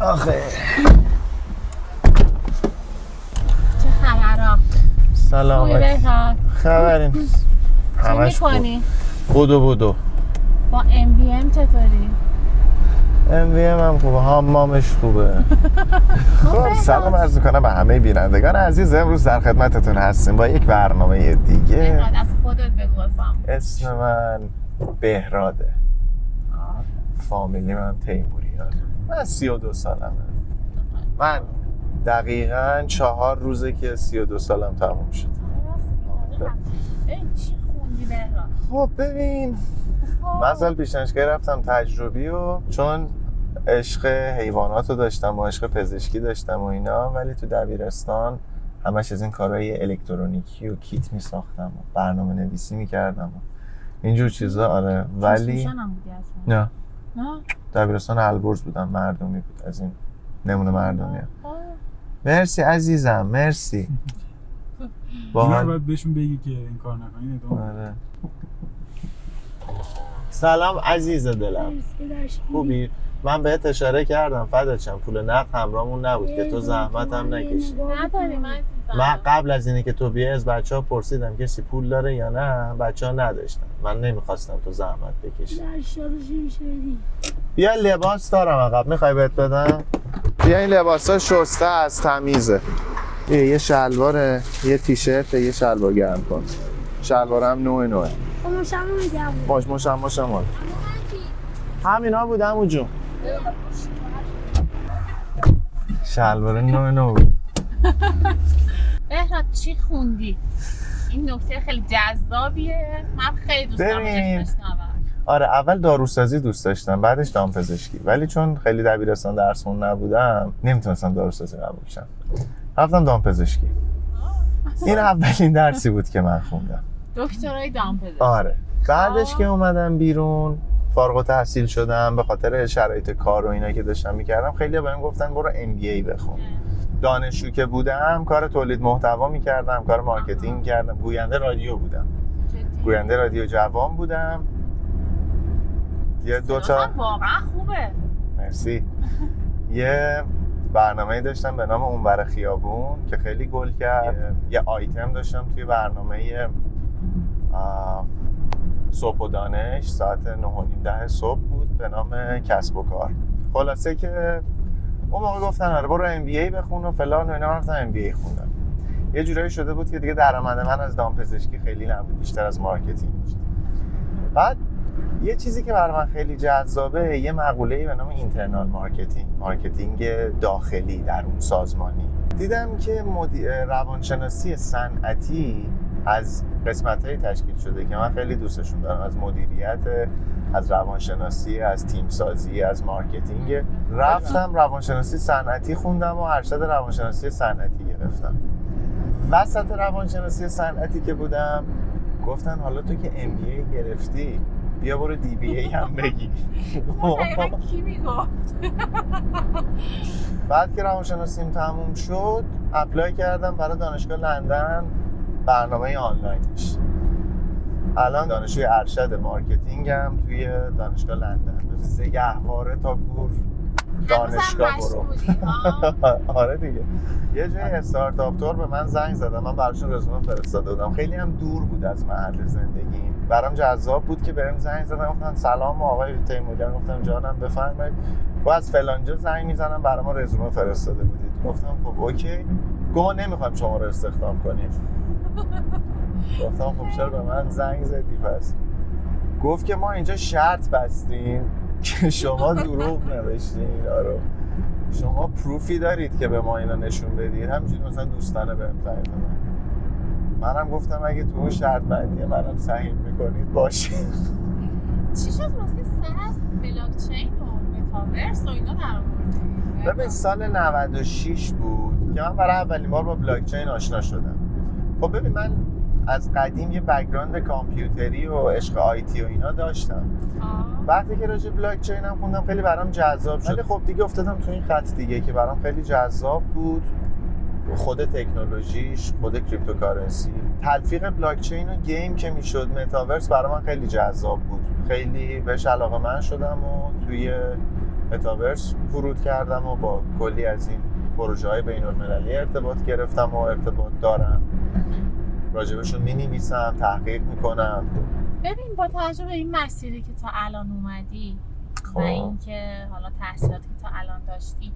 آخه چه خبرها؟ سلام. خوبی بهتر؟ خبری نیست. چی همش میکنی؟ بودو با MVM چطوری؟ MVM هم خوبه، حمامش خوبه. خب سلام عرض میکنم به همه بینندگان عزیز. امروز در خدمتتون هستیم با یک برنامه دیگه. بهراد از خودت بگو بفهم. اسم من بهراده، فامیلی من تیموریان. من 32 سالمه. من دقیقاً 4 روزه که 32 سالم تموم شد. چی خوندی بهراد؟ خب ببین، من از سال پیشنشگاه رفتم تجربی و چون عشق حیوانات رو داشتم و عشق پزشکی داشتم و اینا، ولی تو دبیرستان همش از این کارهای الکترونیکی و کیت می ساختم و برنامه نویسی می کردم و اینجور چیزا. آره ولی نه دبیرستان البرز بودم، مردمی بود، از این نمونه مردمی. مرسی عزیزم، مرسی. اینا باید بهشون بگی که این کار نکنید. آره. سلام عزیز دلم، خوبی؟ من بهت اشاره کردم فدات شم، پول نقد همراهمون نبود که تو زحمت هم نکشی. نداریم عزیزم. من قبل از اینه که تو بیای از بچه‌ها پرسیدم کسی پول داره یا نه، بچه‌ها نداشتن. من نمیخواستم تو زحمت بکشی. بیا لباس دارم عقب، میخوای بهت بدم؟ بیا این لباسا شسته از تمیزه. یه شلواره، یه تیشرت، یه شلوار گرم کن. شلوارم نوعه. ماشم همینا بود عمو جون. شلوار نوع بود. بهراد چی خوندی؟ این نکته خیلی جذابیه، من خیلی دوست دارم بشنوم. آره اول داروسازی دوست داشتم، بعدش دامپزشکی، ولی چون خیلی دبیرستان درسمون نبودم نمیتونستم داروسازی قبول شم، رفتم دامپزشکی. این اولین درسی بود که من خوندم، دکترای دامپزشکی. آره بعدش که اومدم بیرون فارغ التحصیل شدم، به خاطر شرایط کار و اینا که داشتم میکردم خیلی بهم گفتن برو MBA بخون. دانشجو که بودم کار تولید محتوا میکردم، کار مارکتینگ میکردم، گوینده رادیو بودم. گوینده رادیو جوان بودم. یه دوتا واقعا خوبه. مرسی. یه برنامه داشتم به نام اونور خیابون که خیلی گل کرد. یه آیتم داشتم توی برنامه صبح و دانش ساعت 9:30 صبح بود به نام کسب و کار. خلاصه که اون موقع گفتن آره برو MBA بخون و فلان و اینا، رفتم MBA خوندم. یه جورایی شده بود که دیگه درآمد من از دامپزشکی خیلی نبود، بیشتر از مارکتینگ بود. بعد یه چیزی که برای من خیلی جذابه، یه مقوله‌ای به نام اینترنال مارکتینگ داخلی در اون سازمانی. دیدم که روانشناسی صنعتی از قسمت‌های تشکیل شده که من خیلی دوستشون دارم، از مدیریت، از روانشناسی، از تیم سازی، از مارکتینگ. رفتم روانشناسی صنعتی خوندم و ارشد روانشناسی صنعتی گرفتم. وسط روانشناسی صنعتی که بودم گفتن حالا تو که MBA گرفتی بیا برو DBA هم بگی. دقیقا کی میگفت؟ بعد که روانشناسیم تموم شد اپلای کردم برای دانشگاه لندن برنامه آنلاینش. الان دانشجوی ارشد مارکتینگم توی دانشگاه لندن. گهواره تا گور دانشگاه برو. آره دیگه. یه جای استارتاپ تور به من زنگ زدن، من براشون رزومه فرستاده بودم، خیلی هم دور بود از محل زندگیم، برام جذاب بود که بهم زنگ زدن گفتن سلام آقای تیموریان. گفتم جانم بفرمایید، با از فلانجا زنگ میزنم برای ما رزومه فرستاده بودید. گفتم خب اوکی. گفت نمیخوام شما رو استخدام کنیم. گفتم خب چرا به من زنگ زدی پس؟ گفت که ما اینجا شرط بستیم که شما دروغ نوشتین اینا رو، شما پروفی دارید که به ما اینا نشون بدید. همینجوری مثلا دوستانه بهم زنگ زدن. منم گفتم اگه تو اون شرط بندی منم صحیح میکنید باشه. چی شد واسه سر از بلاکچین و متاورس و اینا در آوردی؟ ببین سال 96 بود که من برای اولین بار با بلاکچین آشنا شدم. خب ببین من از قدیم یه بک‌گراند کامپیوتری و عشق آیتی و اینا داشتم. وقتی که راجع بلاکچین هم خوندم خیلی برام جذاب شد. ولی خب دیگه افتادم تو این خط دیگه که برام خیلی جذاب بود. خود تکنولوژیش، خود کریپتوکارنسی، تلفیق بلاکچین و گیم که میشد، متاورس برای من خیلی جذاب بود. خیلی بهش علاقه‌مند شدم و توی متاورس ورود کردم و با کلی از این پروژه‌های بین‌المللی ارتباط گرفتم و ارتباط دارم، راجبشون می‌نویسم، تحقیق می‌کنم. ببین با توجه به این مسیری که تا الان اومدی و اینکه حالا تحصیلاتی که تا الان داشتی،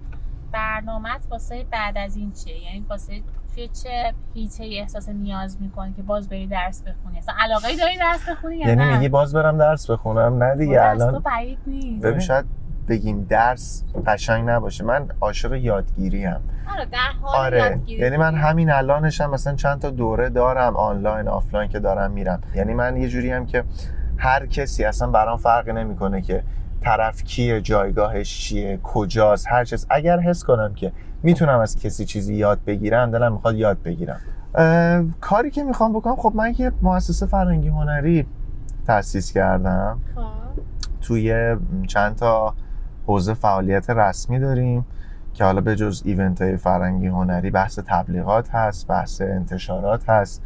برنامه‌ت واسه بعد از این چیه؟ یعنی واسه توی چه حیطه‌ای احساس نیاز می‌کنی که باز بری درس بخونی؟ اصلا علاقه‌ای داری درس بخونی یا نه؟ یعنی میگی باز برم درس بخونم؟ نه دیگه الان بعید نیست. ببین شاید بگیم درس قشنگ نباشه، من عاشق یادگیری ام. آره در حال یادگیری. یعنی من همین الانشم مثلا چند تا دوره دارم آنلاین آفلاین که دارم میرم. یعنی من یه جوری ام که هر کسی اصلا برام فرقی نمیکنه که طرف کیه، جایگاهش چیه، کجاست، هر چیز. اگر حس کنم که میتونم از کسی چیزی یاد بگیرم، دلم میخواد یاد بگیرم. کاری که میخوام بکنم، خب من یه مؤسسه فرهنگی هنری تأسیس کردم. توی چند تا حوزه فعالیت رسمی داریم که حالا به جز ایونت های فرهنگی هنری بحث تبلیغات هست، بحث انتشارات هست،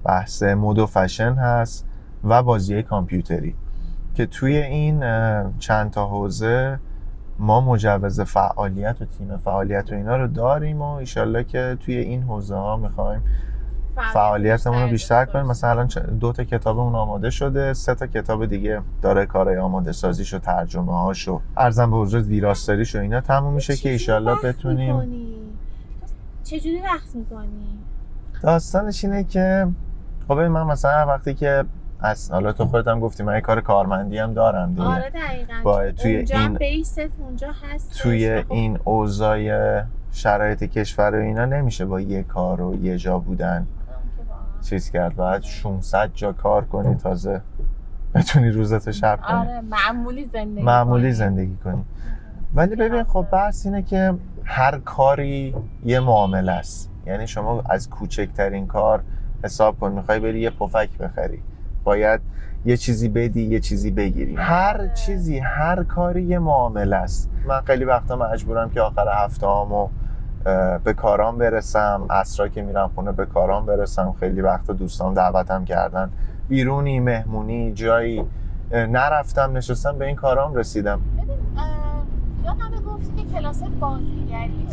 بحث مد و فشن هست و بازی کامپیوتری که توی این چند تا حوزه ما مجوز فعالیت و تیم فعالیت و اینا رو داریم و ایشالله که توی این حوزه ها میخوایم فعالیتمون رو بیشتر کنیم. مثلا الان 2 تا کتابمون آماده شده، 3 تا کتاب دیگه داره کارهای آماده سازیش و ترجمه هاش و ارزم به حضور ویراستاریش و اینا تموم میشه که ایشالله بتونیم. چجوری وقت میکنی؟ داستانش اینه که خب من مثلا وقتی که از حالا تو خودت هم گفتی من یه کار کارمندی هم دارم دیگه. آره دقیقاً. با توی این بیست اونجا هست. توی این اوضاع شرایط کشور و اینا نمیشه با یه کار و یه جا بودن چیز کرد، باید 600 جا کار کنی تازه بتونی روزتو شب کنی. آره معمولی زندگی کنی. ولی ببین خب بحث اینه که هر کاری یه معامله است. یعنی شما از کوچکترین کار حساب کن، میخوای بری یه پفک بخری، باید یه چیزی بدی یه چیزی بگیری. هر چیزی، هر کاری یه معامله است. من خیلی وقتا مجبورم که آخر هفته هامو به کارام برسم، عصرا که میرم خونه به کارام برسم. خیلی وقتا دوستان دعوتم کردن بیرونی، مهمونی، جایی نرفتم، نشستم به این کارام رسیدم. ببین یادم گفتی که کلاس بازیگری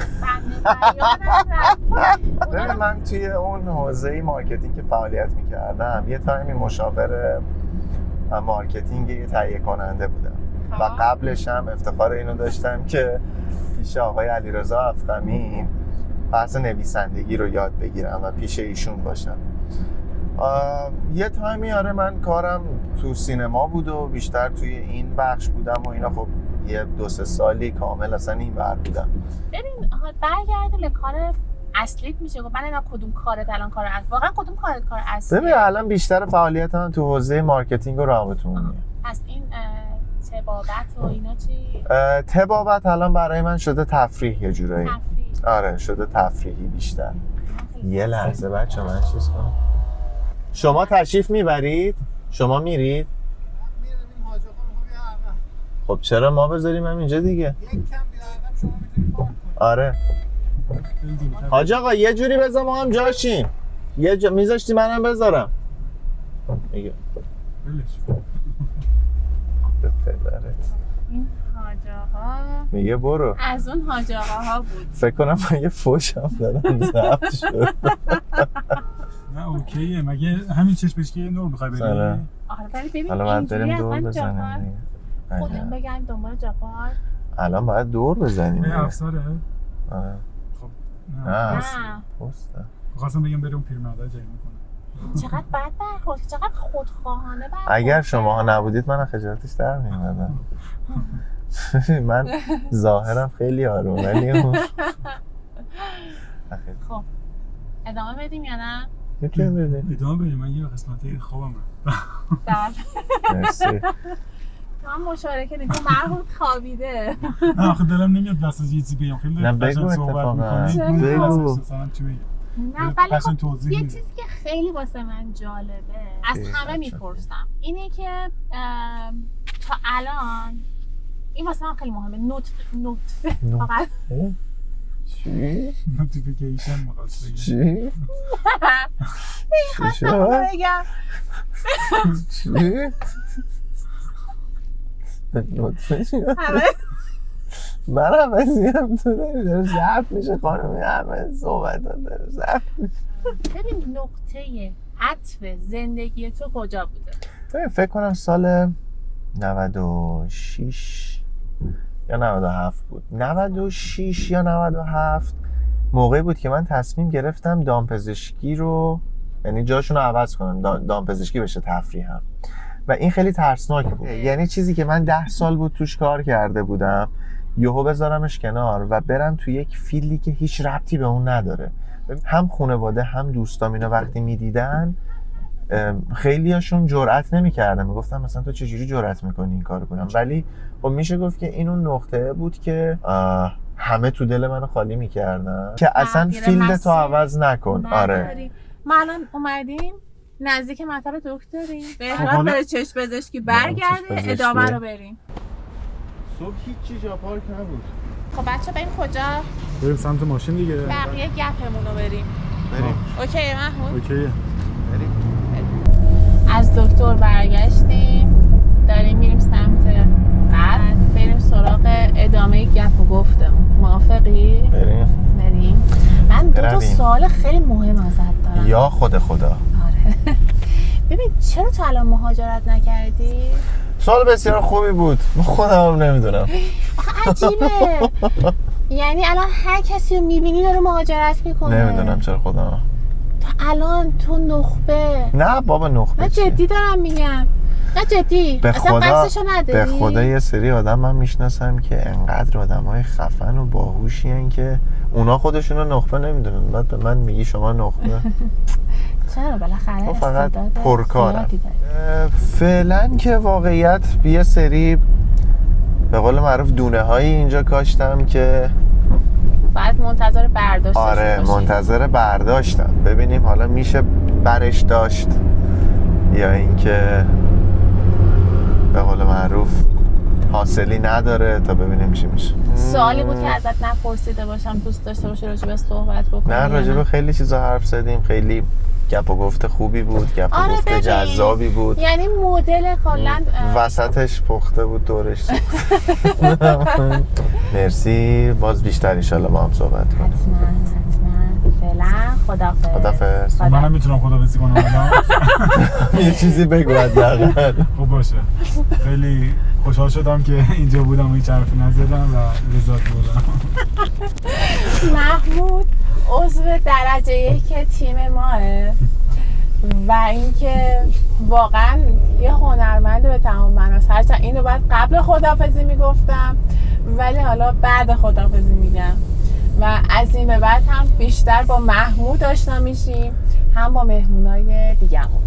ببین من توی اون حوزه مارکتینگ که فعالیت میکردم یه تایمی مشاور مارکتینگ یه تهیه کننده بودم و قبلش هم افتخار اینو داشتم که پیش آقای علیرضا افخمی بحث نویسندگی رو یاد بگیرم و پیش ایشون باشم. یه تایمی آره من کارم تو سینما بود و بیشتر توی این بخش بودم و اینا. خب یه 2-3 سالی کامل اصلا این ور بودم. ببین برگردیم به کار اصلیت میشه گفت. من اینا کدوم کارت الان کار اصلی؟ واقعا کدوم کارت کار اصلی؟ ببین الان بیشتر فعالیتم تو حوزه مارکتینگ و رابطه عمومیه. پس این طبابت و اینا چی؟ طبابت الان برای من شده تفریح یه جورایی. آره شده تفریحی بیشتر. یه لحظه بچه من چیز کنم. شما تشریف میبرید؟ شما میرید؟ خب چرا ما بذاریم هم اینجا دیگه؟ یک کم بیاردم شما میتونید پارک کنید. آره حاج آقا یه جوری بذار ما هم جاشیم. یه میذاشتی منم بذارم میگه به پدرت. این حاج آقا میگه برو از اون حاج آقاها بود. فکر کنم من یه فوشم دادم ضبط شد. نه اوکیه، مگه همین چشمش که نور میخوای بری؟ آره ولی ببین اینجوری دور بزنیم. خودم بگم دنبال جاپار الان باید دور بزنیم. افساره؟ آره خب نه پسته. می‌خواستم بگم بریم پیرمرده جریمه کنم. چقدر بد برخورد، چقدر خودخواهانه برخورد. اگر شماها نبودید من خجالتش در میومدم. من ظاهرم خیلی آروم ولی خب ادامه بدیم یا نه؟ میتونیم بدیم. ادامه بدیم. من یه قسمتی خوابم مرسی. هم مشارکه نکن مرحوم خوابیده. نه آخه دلم نمیاد دست از یه چیزی بگم. خیلی قشنگ صحبت می‌کنی. بگو. نه ولی خب یه چیزی که خیلی واسه من جالبه از همه میپرسم اینه که تا الان این واسه من خیلی مهمه. نطفه فقط چی؟ نوتیفیکیشن مقاصد بگم چی؟ خواستم بگم چی؟ نطفه چی؟ منم هم تو داره ضبط میشه خانمی، همه صحبت داره ضبط میشه. ببین نقطه عطف زندگی تو کجا بوده؟ فکر کنم سال 96 یا 97 بود. 96 یا 97 موقعی بود که من تصمیم گرفتم دامپزشکی رو، یعنی جاشون رو عوض کنم، دامپزشکی بشه تفریحم. و این خیلی ترسناک بود. یعنی چیزی که من 10 سال بود توش کار کرده بودم یهو بذارمش کنار و برم تو یک فیلدی که هیچ ربطی به اون نداره. هم خانواده هم دوستام اینا وقتی میدیدن خیلی هاشون جرئت نمی‌کردن، میگفتن مثلا تو چجوری جرئت میکنی این کارو کنم. ولی خب میشه گفت که این اون نقطه بود که همه تو دل منو خالی میکردن که اصلا فیلد تو عوض نکن. آره ما الان اومدیم نزدیک مطب دکتریم، بهتر بره چشم پزشکی برگرده ادامه رو بریم. صبح هیچی جا پارک نبود. خب بچه بریم کجا؟ بریم سمت ماشین دیگه. بقیه گپمون رو بریم. اوکی محمود؟ اوکیه. بریم. از دکتر برگشتیم، داریم میریم سمت بعد بریم سراغ ادامه گپ و گفتمون. موافقی؟ بریم. من 2 سوال خیلی مهم ازت دارم. یا خدا. آره. ببین چرا تو الان مهاجرت نکردی؟ سوال بسیار خوبی بود. من خودم نمیدونم. عجیبه. یعنی الان هر کسی رو میبینی داره مهاجرت میکنه. نمیدونم چرا خودم. تو الان تو نخبه. نه بابا نخبه. من جدی دارم میگم. نه جدی. به خدا نداری؟ به خدا یه سری آدم من میشناسم که انقدر آدمای خفن و باهوشی ان که اونا خودشون رو نخبه نمیدونن، بعد به من میگی شما نخبه. چرا بالاخره تو فقط پرکارم. فعلا که واقعیت یه سری به قول معروف دونه هایی اینجا کاشتم که بعد منتظر برداشت. آره منتظر برداشتم، ببینیم حالا میشه برش داشت یا اینکه به قول معروف حاصلی نداره تا ببینیم چی میشه. سوالی بود که ازت نپرسیده باشم دوست داشته باشی راجع به صحبت بکنیم؟ نه راجع به خیلی چیزا حرف زدیم، خیلی گپ و گفت خوبی بود، گپ و گفت جذابی بود. یعنی مدل کلا وسطش پخته بود دورش مرسی، باز بیشتر ان شاء الله با هم صحبت کنیم. حتما. فعلا خدافظ. منم میتونم خدافظی کنم الان. یه چیزی بگو حداقل. خوب باشه. خیلی خوشحال شدم که اینجا بودم و هیچ حرفی نزدم و لذت بردم. محمود عضو درجه 1 تیم ماه و اینکه واقعا یه هنرمند به تمام معناست. هرچند اینو باید قبل خداحافظی میگفتم ولی حالا بعد خداحافظی میگم و از این به بعد هم بیشتر با محمود آشنا میشیم هم با مهمونای دیگه‌مون.